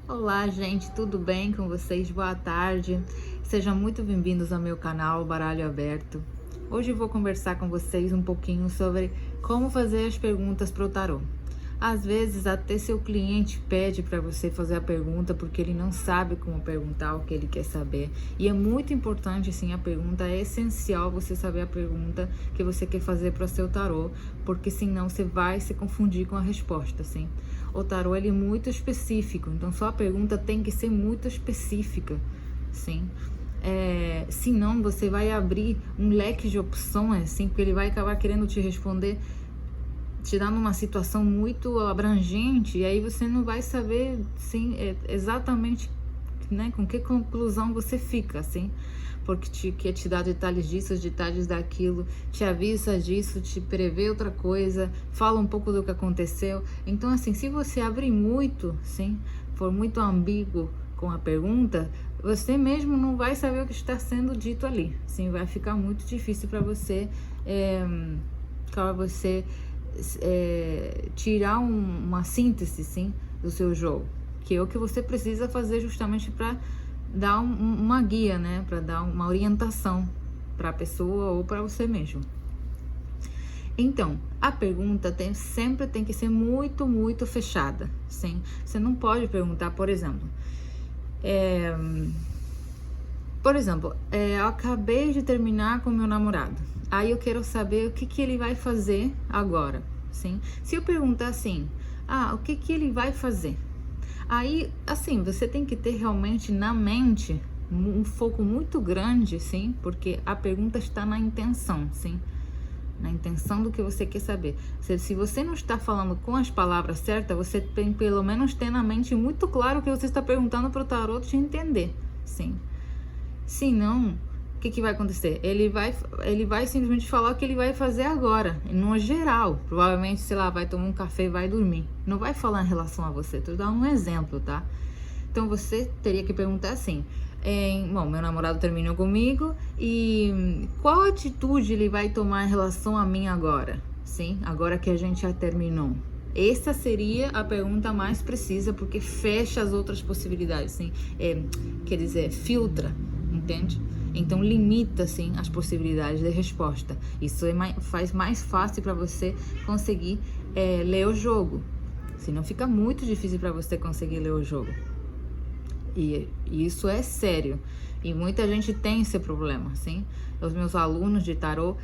Olá, gente, tudo bem com vocês? Boa tarde. Sejam muito bem-vindos ao meu canal Baralho Aberto. Hoje eu vou conversar com vocês um pouquinho sobre como fazer as perguntas para o tarô. Às vezes até seu cliente pede para você fazer a pergunta porque ele não sabe como perguntar o que ele quer saber. E é muito importante, sim, a pergunta é essencial você saber a pergunta que você quer fazer para o seu tarô, porque senão você vai se confundir com a resposta, sim. O tarô ele é muito específico, então sua pergunta tem que ser muito específica, sim. Senão você vai abrir um leque de opções, assim, porque ele vai acabar querendo te responder, te dando uma situação muito abrangente, e aí você não vai saber, sim, exatamente, né, com que conclusão você fica, assim, porque quer te dar detalhes disso, detalhes daquilo, te avisa disso, te prevê outra coisa, fala um pouco do que aconteceu. Então, assim, se você abrir muito, sim, for muito ambíguo com a pergunta, você mesmo não vai saber o que está sendo dito ali, sim, vai ficar muito difícil para você, tirar uma síntese, sim, do seu jogo, que é o que você precisa fazer justamente para dar uma guia, né, para dar uma orientação para a pessoa ou para você mesmo. Então, a pergunta sempre tem que ser muito, muito fechada, sim. Você não pode perguntar, por exemplo, eu acabei de terminar com meu namorado. Aí eu quero saber o que ele vai fazer agora, sim? Se eu perguntar assim, o que ele vai fazer? Aí, assim, você tem que ter realmente na mente um foco muito grande, sim? Porque a pergunta está na intenção, sim? Na intenção do que você quer saber. Se você não está falando com as palavras certas, você tem pelo menos ter na mente muito claro o que você está perguntando para o tarô te entender, sim? Se não, o que vai acontecer? Ele vai simplesmente falar o que ele vai fazer agora, no geral. Provavelmente, sei lá, vai tomar um café e vai dormir. Não vai falar em relação a você. Tô dando um exemplo, tá? Então você teria que perguntar assim: bom, meu namorado terminou comigo e qual atitude ele vai tomar em relação a mim agora? Sim, agora que a gente já terminou. Essa seria a pergunta mais precisa, porque fecha as outras possibilidades, sim. Quer dizer, filtra, entende? Então limita, assim, as possibilidades de resposta. Isso faz mais fácil para você conseguir ler o jogo. Senão fica muito difícil para você conseguir ler o jogo. E isso é sério. E muita gente tem esse problema, sim. Os meus alunos de tarô,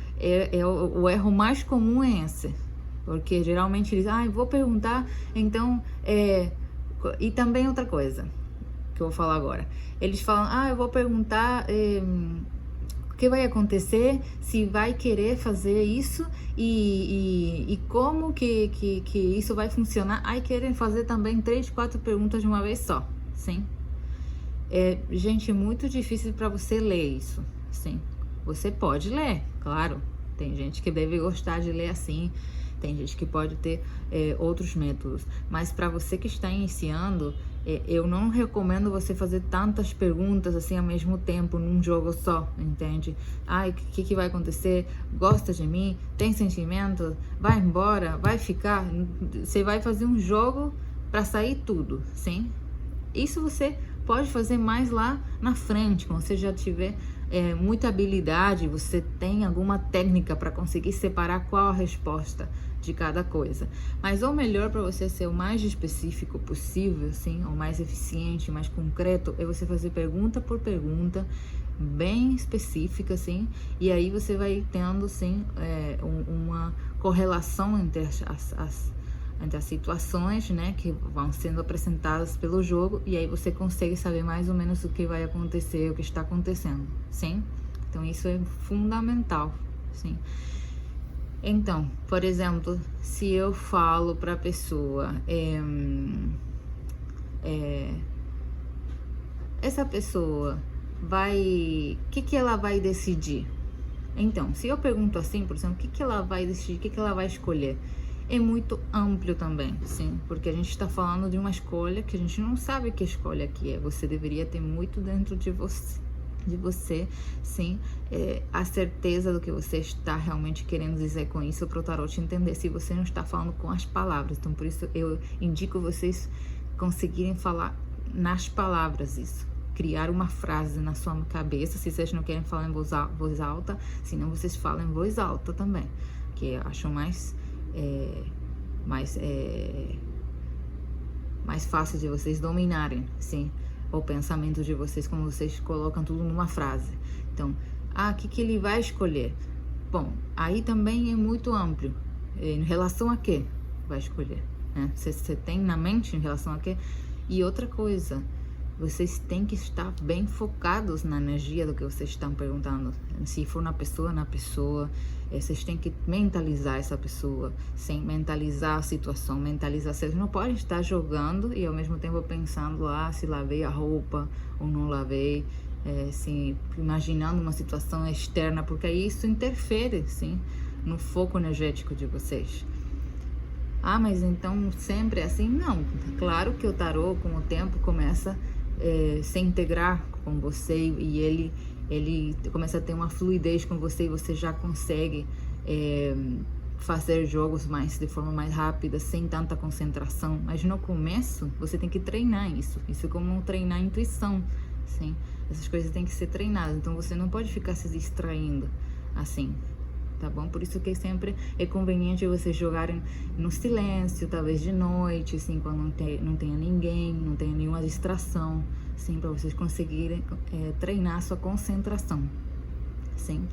o erro mais comum é esse. Porque geralmente eles, vou perguntar, então, e também outra coisa que eu vou falar agora. Eles falam, eu vou perguntar o que vai acontecer, se vai querer fazer isso e como que isso vai funcionar. Aí querem fazer também 3, 4 perguntas de uma vez só, sim. Gente, é muito difícil para você ler isso, sim. Você pode ler, claro. Tem gente que deve gostar de ler assim. Tem gente que pode ter outros métodos. Mas para você que está iniciando, eu não recomendo você fazer tantas perguntas assim ao mesmo tempo, num jogo só, entende? O que vai acontecer? Gosta de mim? Tem sentimento? Vai embora? Vai ficar? Você vai fazer um jogo para sair tudo, sim? Isso você pode fazer mais lá na frente, quando você já tiver muita habilidade, você tem alguma técnica para conseguir separar qual a resposta de cada coisa. Mas o melhor para você ser o mais específico possível, assim, o mais eficiente, mais concreto, é você fazer pergunta por pergunta, bem específica, assim, e aí você vai tendo, sim, uma correlação entre as situações, né, que vão sendo apresentadas pelo jogo, e aí você consegue saber mais ou menos o que vai acontecer, o que está acontecendo, sim? Então isso é fundamental, sim. Então, por exemplo, se eu falo para a pessoa, essa pessoa vai, o que ela vai decidir? Então, se eu pergunto assim, por exemplo, o que ela vai decidir, o que ela vai escolher? É muito amplo também, sim, porque a gente está falando de uma escolha que a gente não sabe que escolha que é. Você deveria ter muito dentro de você, sim, a certeza do que você está realmente querendo dizer com isso para o tarot te entender, se você não está falando com as palavras. Então, por isso eu indico vocês conseguirem falar nas palavras isso. Criar uma frase na sua cabeça, se vocês não querem falar em voz alta, senão vocês falam em voz alta também, que eu acho mais fácil de vocês dominarem, sim, o pensamento de vocês, como vocês colocam tudo numa frase. Então, o que ele vai escolher? Bom, aí também é muito amplo. Em relação a quê vai escolher? Né? Você tem na mente em relação a quê? E outra coisa, vocês têm que estar bem focados na energia do que vocês estão perguntando. Se for na pessoa, vocês têm que mentalizar essa pessoa, sem mentalizar a situação, mentalizar. Vocês não podem estar jogando e ao mesmo tempo pensando se lavei a roupa ou não lavei, imaginando uma situação externa, porque aí isso interfere, sim, no foco energético de vocês. Mas então sempre é assim? Não, claro que o tarô com o tempo começa se integrar com você e ele começa a ter uma fluidez com você e você já consegue fazer jogos de forma mais rápida, sem tanta concentração. Mas no começo você tem que treinar isso. Isso é como treinar a intuição, sim. Essas coisas têm que ser treinadas. Então você não pode ficar se distraindo assim. Tá bom? Por isso que sempre é conveniente vocês jogarem no silêncio, talvez de noite, assim, quando não tenha ninguém, não tenha nenhuma distração, sim, para vocês conseguirem treinar a sua concentração, sim.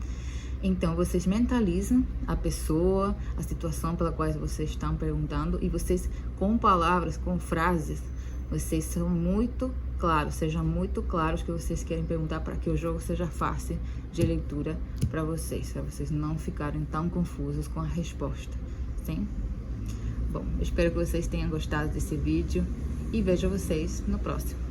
Então, vocês mentalizam a pessoa, a situação pela qual vocês estão perguntando e vocês, com palavras, com frases, vocês são muito claros, sejam muito claros que vocês querem perguntar para que o jogo seja fácil de leitura para vocês não ficarem tão confusos com a resposta, sim? Bom, espero que vocês tenham gostado desse vídeo e vejo vocês no próximo.